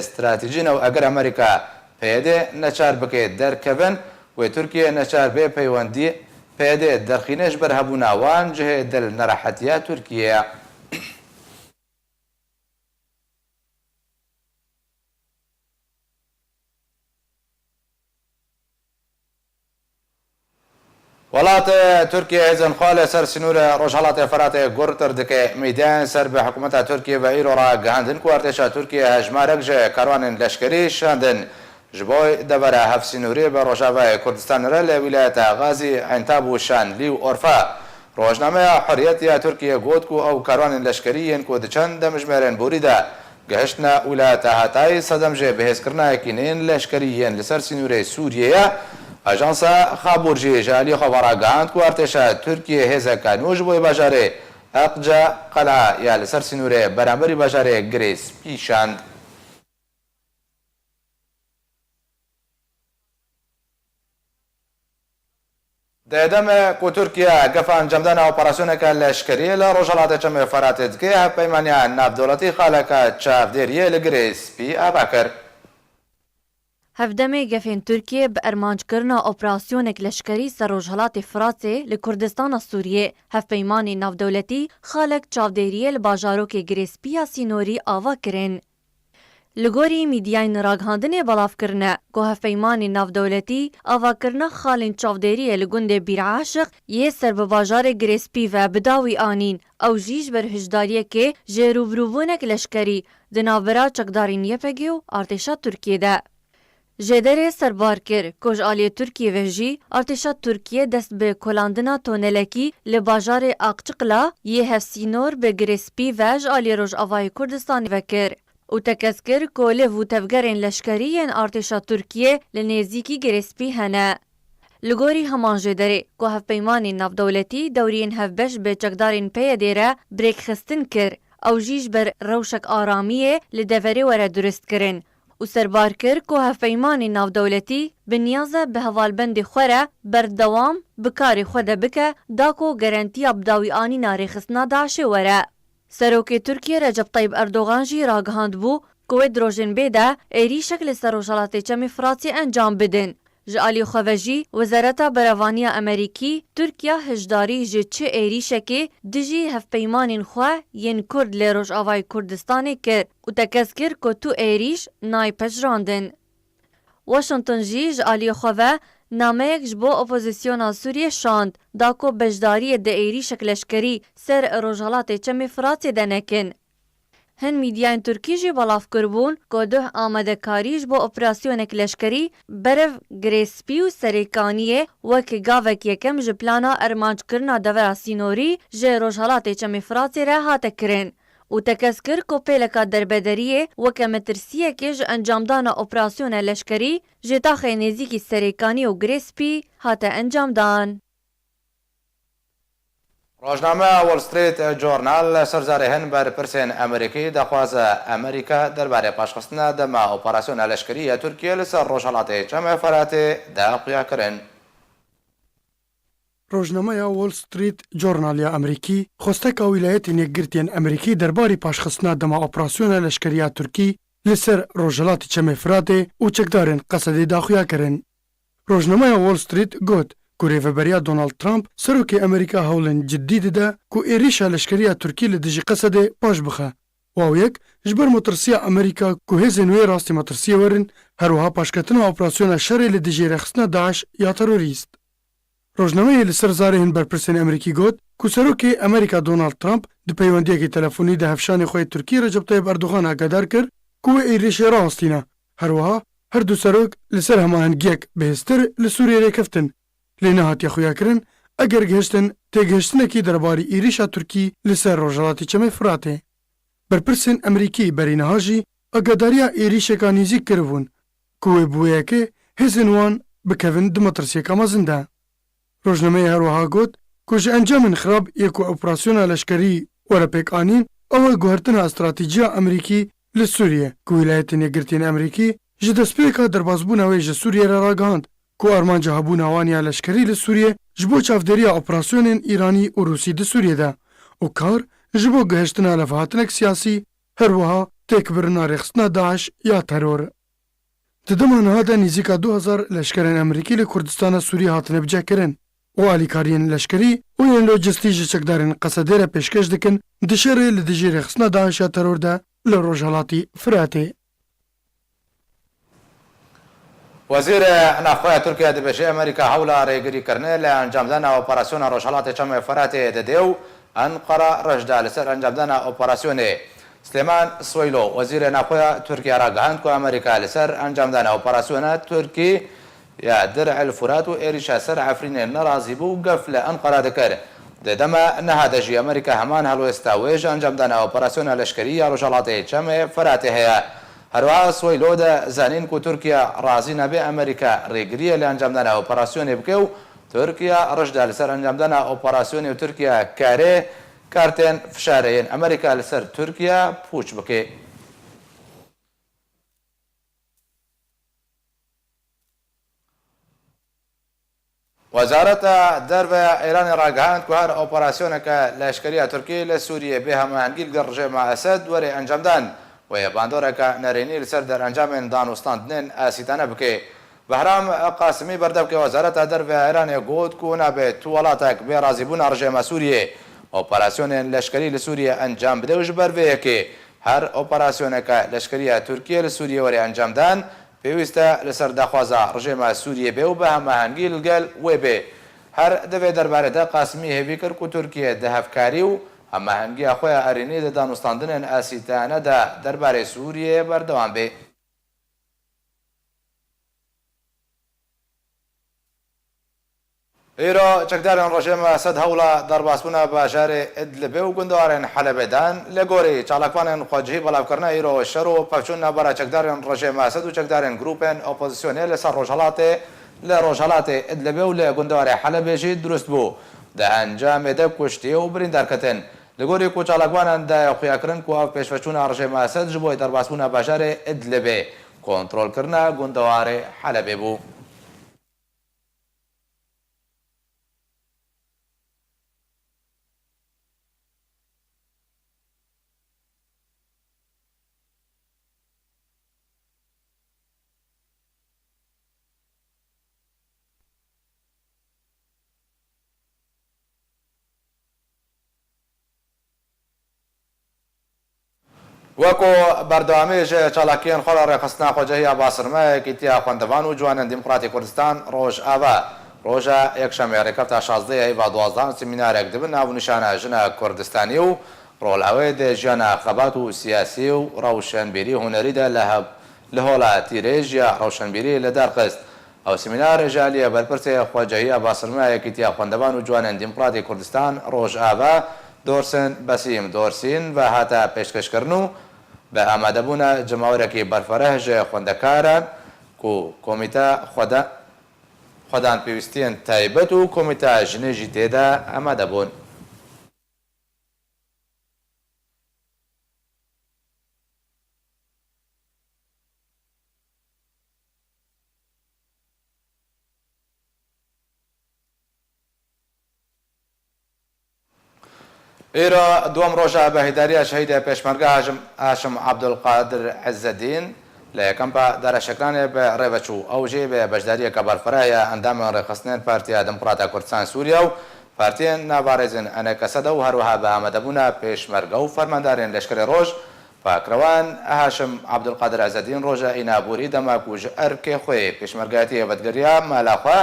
stratejî ne û eger Amerîka PYD neçar bike derkevin wê Tirkiye neçar bê peywendî PYD derxîne ji ber hebûna wan cihê dil nerehetiya Tirkiye. وڵات تورکیە هێزن خوا لەسەر سنوورە ڕۆژهەڵاتی فەراتێ گورتر دکێ میدان سەر بە حکوومەتە تورکیە بە ئیرۆ ڕاگەاندن و ارتێشا تورکیە هەژمارەك ژێ کاروانên لەشکری شاندن ji bo devera hevsînûrê bi Rojavayê Kurdistanê re li wîlayeta Gazî, Entab û Şanlî û Orfa. Rojnameya Hurriyetiya Tirkiye got ku ew karwanên leşkerî yên ku diçen demijmêrên borî de gihiştine wîlayeta Hatayê sedem jê bihêzkirina yekînên leşkerî yên li ser sînûrê Sûriyeyê. Ajansa Xaburjî ji alî xwe ragihand ku artêşa Tirkiye hêzeka nû ji bo bajarê Eqce Qel'a ya li ser sînûrê beramberî bajarê Girêspî şand. دەدەمە کو تورکیا گەفە ئەنجامدانا ئۆپەراسیۆنێکە لەشکریە لە ڕۆژهەڵاتە چەمێ فەراتێ دکێ هەپەیمانیان ناودەوڵەتی خاڵەکە چاودێریە لە گرێسپی ئابا کرد. هەفدەمێ گەفên Tirkiye bi ermanckirina operasyoneke leşkerî ser Rojhilatê Firatê li Kurdistana Sûriyê hevpeymanê navdewletî xalek çavdêriyê li bajarokê Girêspiya Sînorî ava kirin. Li gorî mîdyayên ragihandinê belavkirine ku hevpeymanê navdewletî avakirina xalên çavdêriyê li gundê Bîr'aşiq yê ser bi bajarê Girêspî ve bi dawî anîn ew jî ji ber hişdariyekê ji rûbirûbûnek leşkerî di navbera çekdarên YPG û artêşa Tirkiye de. Jêderê serbar kir ku ji aliyê Tirkiye ve jî artêşa Tirkiye dest bi kolandina tonelekî li bajarê Aqçiqla yê hevsînor bi Girêspî ve ji aliyê Rojavayê Kurdistanê vekir. û tekez kir ku liv û tevgerên leşkerî yên artêşa Tirkiye li nêzîkî Girêspî hene. Li gorî heman jêderê ku hevpeymanên navdewletî dewriyên hevbeş bi çekdarên PYD re birêkxistin kir, ew jî ji ber rewşek aramiyê li deverê were durist kirin û serbar kir ku hevpeymanên navdewletî bi niyaze bi hevalbendê xwe re berdewam bi karê xwe de bike da ku garantiya bidawî anîna rêxistina Daişê were. Serokê Tirkiye Recep Tayyip Erdogan jî ragihand bû ku wê dirojên de êrîşek li ser Rojhilatê Çemê Firatê encam bidin. Ji alî xwe ve jî Wezareta Berevaniya Amerîkî Tirkiya hişdarî ji çi êrîşekê dijî hevpeymanên xwe yên Kurd lê Rojavayê Kurdistanê kir û tekez kir ku tu êrîş nayê pejirandin. Washington jî ji alî xwe ve nameyek ji bo opozisyona Sûriye şand da ku beşdariyê di êrîşek leşkerî ser Rojhilatê Çemê Firatê de nekin. Hin mîdyayên Tirkî jî belav kirbûn ku duh amadekarî ji bo operasyoneke leşkerî berev Girêspî û serêkaniyê wekî gavek yekem ji plana ermanckirina devera sînorî ji Rojhilatê Çemê Firatê re hate kirin. û tekez kir ku pêleka derbederiyê weke metirsiyekê ji encamdana operasyona leşkerî ji taxê nêzîkî serêkanî û Girêspî hate encamdan. Rojnameya Wall Street Journal serzarê hin berpirsên Amerîkî dixwaze Amerîka derbarê paşxistina dema operasyona leşkerî ya Tirkiye li ser Rojhilatê Çemê Firatê de xuya kirin. Rojnameya Wall Street Journalya Amerîkî xwesteka wîlayetên yekgirtiyên Amerîkî derbarê paşxistina dema operasyona leşkeriya Tirkî li ser Rojhilatê Çemê Firatê û çekdarên Qesedê daxuya kirin. Rojnameya Wall Street got ku rêveberiya Donald Trump serokê Amerîka hewlên ciddî dide ku êrîşa leşkeriya Tirkî li dijî Qesedê paş bixe. Waw yek ji ber motirsiya Amerîka ku hêzên wê rastî motirsiyê werin herwiha paşketina operasyona şerê li dijî rêxistina Daeş ya terorîst. Rojnameyê li ser zarê hin berpirsên Amerîkî got ku serokê Amerîka Donald Trump di peywendiyekê telefonî de hevşanê xwe yê Tirkiyê Recep Tayyip Erdogan agadar kir ku wê êrîşê rawastîne. Herwiha her du serok li ser hemahengiyek bihêztir li Sûriyê rêkeftin. Lê nehatiye xuyakirin eger gihiştin têgihiştinekî derbarî êrîşa Tirkî li ser Rojhilatê Çemê Firatê. Berpirsên Amerîkî berîniha jî agadariya êrîşeka nêzik kiribûn ku wê bûyekê hêzên wan bikevin di metirsiyeka mezin de. Rojnameyê herwiha got ku ji encamên xirab yê ku operasyona leşkerî were pêk anîn ew e guhertina stratîjiya Amerîkî li Sûriye ku wîlayetên yekgirtiyên Amerîkî ji destpêka derbasbûna wê ji Sûriye re ragihand ku armanca hebûna wan ya leşkerî li Sûriye ji bo çavdêriya operasyonên İranî û Rûsî di Sûriye de û kar ji bo gihiştina levhatinek siyasî herwiha têkbirina rêxistina Daeş ya teror. Di dema niha de nêzîka 2000 leşkerên Amerîkî li Kurdistana Sûriyê hatine bicekirin û alîkariyên leşkerî û yên lojistî ji çekdarên Qesedê re pêşkêş dikin di şerê li dijî rêxistina Daeş ya teror de li Rojhilatê Firatê. وزیر نخواه ترکیه دبیجی امریکا حول ریگری کرنه لانجامدن اپراسیون روشالات چم فرات ددیو انقره رجده لسر انجامدن اپراسیون سلیمان سویلو وزیر نخواه ترکیه را گهاند که امریکا لسر انجامدن اپراسیون ترکی یا درع الفرات و ایریشا سر عفرین نرازی بو قفل انقره دکر دما نهادجی امریکا همان هلو استاویج انجامدن اپراسیون لشکری روشالات چم فرات هیا هروها سویلو ده زانین که ترکیه رازی نبی امریکا ریگریه لانجامدن اپراسیون بکو ترکیه رجده لسر انجامدن اپراسیون ترکیه کاره کارتین فشارین امریکا لسر ترکیه پوچ بکه وزارت درب ایران را گهاند که هر اپراسیون که لشکری ترکیه لسوریه به هماهنگی رژیم اسد وری انجامدن و باندوره که نرینی لسر در انجام دانوستاندن اسیدانه بکه بهرام قاسمی بردب که وزارت درب ایران گفت که نبه توالاتک به رازیبون رژیم سوریه اپراسیون لشکری لسوریه انجام بده و جبر به که هر اپراسیون که لشکری ترکیه لسوریه وری انجام دن پیوسته لسر دخوازه رژیم سوریه به و به هماهنگی لگل و به هر دوی درباره ده قاسمی هیوی کرد که ترکیه ده هفکاری و هماهنگی خواه ارینی ده دانوستاندن اسیدانه ده درباره سوریه بردوام به ایرا چکدارن رژیم اسد هولا در باسبونا باشار ادلب و گندوارن حلب دان لگوری چالاکوانن خواجهی بلاف کرنا ایرا شرو پفچون برا چکدارن رژیم اسد و چکدارن گروپن اپوزیسیونیل سر روشالات ادلب و لگندوار حلب جی درست بو ده انجام ده کشتی و بریندار کتن لگوری کو چالاکوانن ده خویا کرن کو پیشفچون رژیم اسد جبوی در باسبونا باشار ادلب کنترل کرنا گندوار حلب بو وەکو بەردەوامیش چالاکیان خۆڵە ڕێخستنا خۆجەهی ئاباسرمە کیتیا خوێندەوان و جوانن دیموکراتی کوردستان ڕۆژ ئاوا ڕۆژە یەکشەمێ ڕێکەفتە 16 هەیڤا 12 سیمینارێک دبن ناونیشانە ژنە کوردستانی و ڕۆڵاوێ دێ ژیانە خەبات و سیاسی و ڕەوشەنبیری هونەریدا لە هۆڵە تیرێژ یا ڕەوشەنبیری لەدار خست ئەو سیمینار ژالیە بەرپرسێ خۆجەهی ئاباسرمە یەکیتیا خوێندەوان و جوانن دیموکراتی کوردستان ڕۆژ ئاوا دۆرسن بەسیم دۆرسین و هاتە پێشکەشکردن و بە ئامادەبوونە جەماوەرێکی بەرفەرەهژ خوێندەکاران و کۆمیتە خۆدان پێویستیان تایبەت و کۆمیتە ژنێژی تێدا ئامادەبوون. ئێرە دووەم ڕۆژە بە هیداریە شەهیدە پێشمەرگە هاشم عەبدولقادر عەزەدین لە یەکەمپە دارەشەکرانێ بە ڕێبەچوو ئەوژێ بە بەشداریەکە بەرفەرایە ئەندامیان ڕێخستنێن پارتیا دموکراتە کوردستان سووریا و پارتیên ناوارێزن ئەنەکەسەدە و هەروەها بە ئامادەبوونە پێشمەرگە و فەرماندارێن لەشکری ڕۆژ پاکرەوان هاشم عەبدولقادر عەزەدین ڕۆژە ئینابووری دەماک و ژ ئەرکێ خۆی پێشمەرگایەتی هێبەتگەریە مالاخوا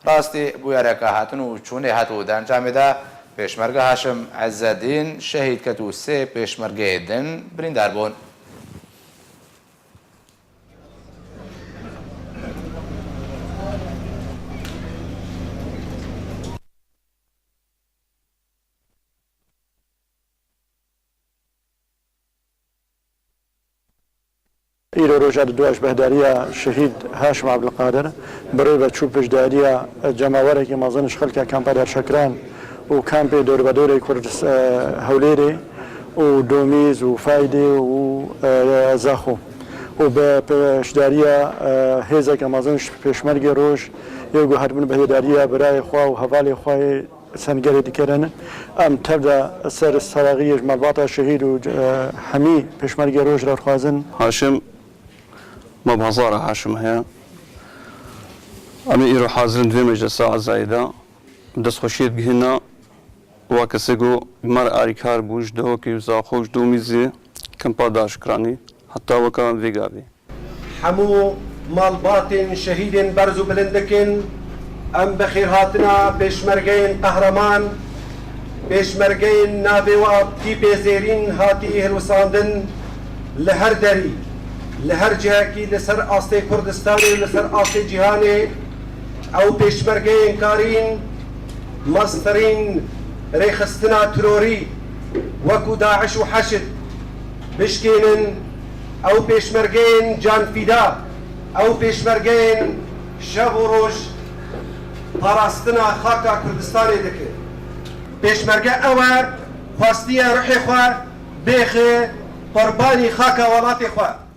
ڕاستی بویارێکە هاتن و چوونێ هاتوو دانجامێدا پێشمەرگە هاشم عەزەدین شەهید کەت و سێ پێشمەرگەی دن بریندار بوون. ئیرۆ ڕۆژە دوایش بەهداریە شەهید هاشم عەبدولقادر بەڕێوە بەچوو پشداریە جەماوەرێکی مەزنش خەڵکە کامپە دەرشەکران و کامپێ دۆربەدۆرەی کورد هەولێرێ و دۆمیز و فایدێ و زاخۆ و بە پشداریە هێزێکە مەزنش پێشمەرگی ڕۆژ یەک هەربوون بە هێداریە بەرای خوا و هەڤاڵی خوای سەنگەرێ دیکەرن ئەم تەبدا سەر سەراغیش مەڵباتە شەهید و هەمی پێشمەرگی ڕۆژ ڕەخوازن هاشم مبهزارة هاشم هيا أمي إيرو حاضرين في مجلس ساعة زايدة دس خشيت بهنا وكسيجو مر أريكار بوج دو كي وزاخوش دو ميزي كم باداش كراني حتى وكان فيجابي حمو مالباتن شهيدن برزو بلندكن ام بخير هاتنا بيشمرقين قهرمان بيشمرقين نابي وابتي بيزيرين هاتي هلوساندن لهر دري لهر جهكي لسر آستي كردستاني لسر آستي جهاني او بيشمرقين كارين مصدرين ريخستنا تروري وكو داعش وحشد بشكينن او بيشمرقين جان فدا او بيشمرقين شب وروج پاراستنا خاكا كردستاني دكي بيشمرقه اوار خواستيه روحي خواه بيخي قرباني خاكا ولاتي خواه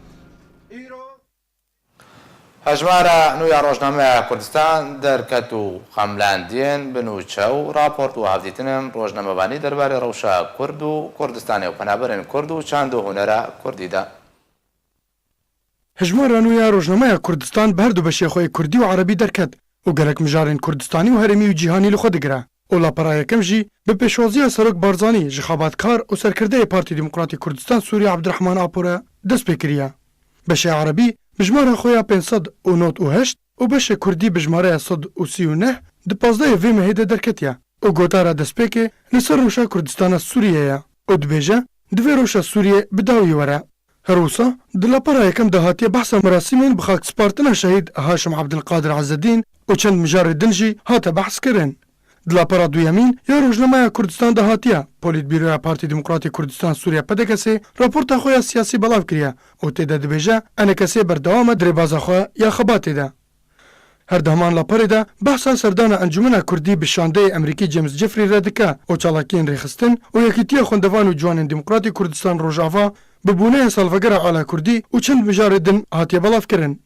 هەژمارە نوێ ڕۆژنامەیە کوردستان دەرکەت و خەملاندین بنووچە و راپۆرت و هەفتیتنم ڕۆژنامەوانی دەربارەی ڕەوشە کورد و کوردستانی و پەنابەرن کورد و چاند و هونەرە کوردیدا. هەژمارە نوێ ڕۆژنامەیە کوردستان بە هەردوو بەشێ خۆی کوردی و عەرەبی دەرکەت و گەلک مژارên کوردستانی و هەرێمی و جیهانی لە خۆ دەگرە و لاپەڕایەکەم ژی بە پێشوازیە سەرۆک بارزانی ji xebatکار û serkirdeyê Partî Demokratîk Kurdistan Sûriya Abdirehman Apûre dest pê kiriye. Beşê Erebî bijmara xwe ya 598 û beşê Kurdî bijmareya 139 di 15 vê mehê de derketiye û gotara destpêkê li ser rûşa Kurdistana Sûriyê ye û dibêje di vê rûşa Sûriyê bi dawî were. Her wisa di laparayekêm de hatiye behsa merasîmên bi xakspartina şehîd Haşim Abdilqadir Ezzedîn û çend mijarê din jî hate behs kirin. Di lapara duyemîn ya Rojnameya Kurdistan de hatiye Polîtbîroya Partî Demokratîk Kurdistan Sûriya PDKSê raporta xwe ya siyasî belav kiriye û tê de dibêje enekesê berdewam e dirêbaza xwe ya xebatê de. Her deman laparê de behsa serdana Encûmena Kurdî bi şandeyê Emerîkî James Jeffrey re dike û çalakiyên rêxistin û yekîtiya xwendevan û ciwanên Demokratîk Kurdistan Rojava bi bûneya salvegera ala Kurdî û çend mijarê din hatiye belav kirin.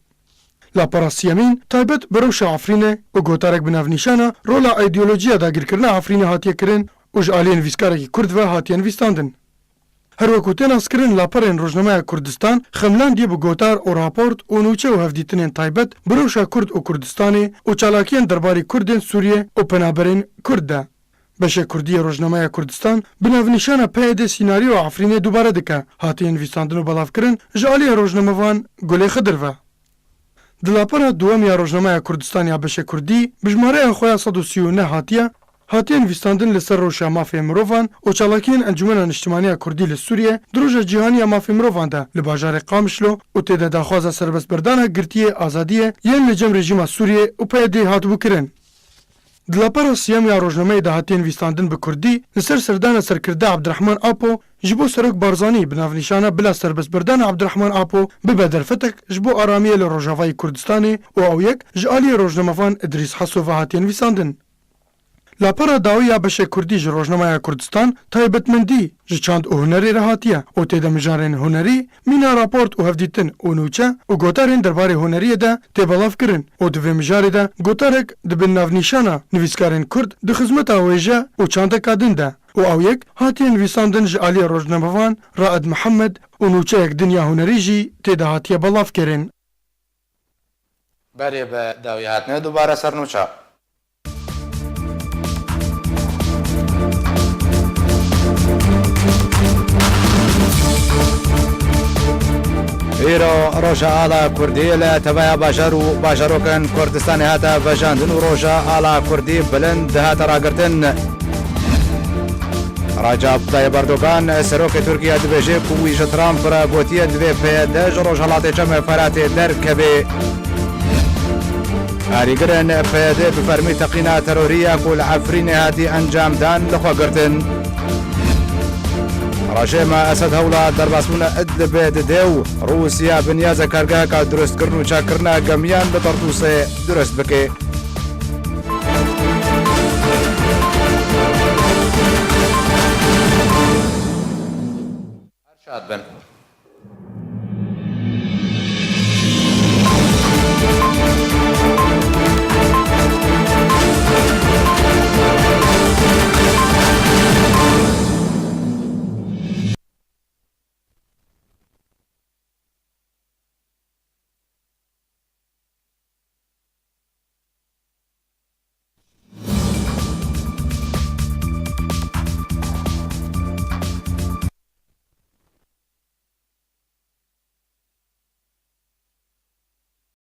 Lapara siyemîn taybet bi rewşa Efrînê û gotarek bi navnîşana rola îdeolojiya dagirkirina Efrînê hatiye kirin û ji aliyên nivîskarekî Kurd ve hatiye nivîstandin. Her wekû tên askirin laparên Rojnameya Kurdistan xemlandiye bi gotar û raport û nûçe û hevdîtinên taybet bi rewşa Kurd û Kurdistanê û çalakiyên derbarî Kurdên Sûriye û penaberên Kurd de. Beşê Kurdî Rojnameya Kurdistan bi navnîşana PYD Sînarî û Efrînê dubare dike hatiye nivîstandin û belavkirin ji aliyê rojnamevan Gulê Xidir ve. Di lapara duwem ya Rojnameya Kurdistan ya beşê Kurdî bijmareya xwe ya 139 hatiye nivîstandin li ser rewşa mafê mirovan û çalakiyên Encûmena Niştimaniya Kurdî li Sûriye di roja cîhanî ya mafê mirovan de li bajarê Qamişlo û tê de daxwaza serbestberdana girtiyê azadiyê yên li cem rejîma Sûriye û PYD hatibû kirin. Di lapara siyem ya Rojnameyê de hatiye nivîstandin bi Kurdî li ser serdana serkirde Abdirehman Apo ji bo Serok Barzanî bi navnîşana bila serbestberdana Abdirehman Apo bibe derfetek ji bo aramiyê li Rojavayê Kurdistanê û ew yek ji aliyê rojnamevan İdrîs Heso ve hatiye nivîstandin. Lapara dawî ya beşê Kurdî ji Rojnameya Kurdistan taybetmendî ji çand û hunerê re hatiye û tê de mijarên hunerî, mîna raport û hevdîtin û nûçe û gotarên derbarê huneriyê de tê belav kirin û di vê mijarê de gotarek dibin navnîşana nivîskarên Kurd di xizmeta wêje û çandeka din de û ew yek hatiye nivîstandin ji aliyê rojnamevan Raed Mihemed û nûçeyek dinya hunerî jî tê de hatiye belav kirin. Berê bi dawî hatine dubare ser nûçe. îro roja ala Kurdî li tevaya bajar û bajarokên Kurdistanê hate vejandin û roja ala Kurdî bilind dihate ragirtin. Recep Tayyip Erdogan serokê Tirkiye dibêje ku wî ji Trump re gotiye divê PYD ji Rojhilatê Cemê Feratê derkeve. Karîgirên PYD bi fermî teqîna terorîyek û li Efrînê hatî encamdan li xwe girtin. Rejêma Esed hewla derbasbûna Idlibê dide û Rûsya binyaza kargeheka durustkirin û çakkirina gemiyan li Tartûsê durust bike.